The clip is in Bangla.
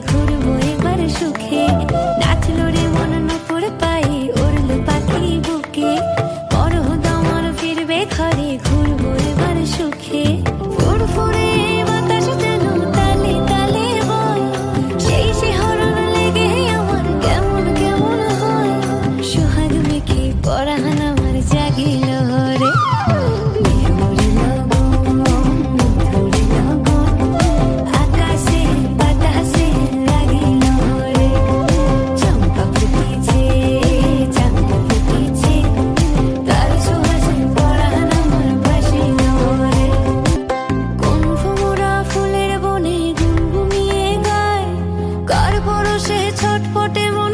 ঘুরবো এবার সুখে। নাচলো রে মন নুপুর পায়ে, উড়লো পাখি বুকে। বড় দামার ফিরবে ঘরে, ঘুরবো এবার সুখে। ফুরফুরে বাতাস যেন তালে তালে বয়, সেই শিহরণ লেগে আমার কেমন কেমন হয়। সোহাগ মেখে পরাণ আমার জাগিল রে। মেঘের লগন, ধরে লগন, আকাশে বাতাসে লাগিল রে। চম্পা ফুটিছে, চাঁদ ফুটিছে, তার সুবাসে পরাণ আমার ভাসিল রে। কোন ভোমরা ফুলের বনে গুনগুনিয়ে গায়, কার পরশে ছটপটে মন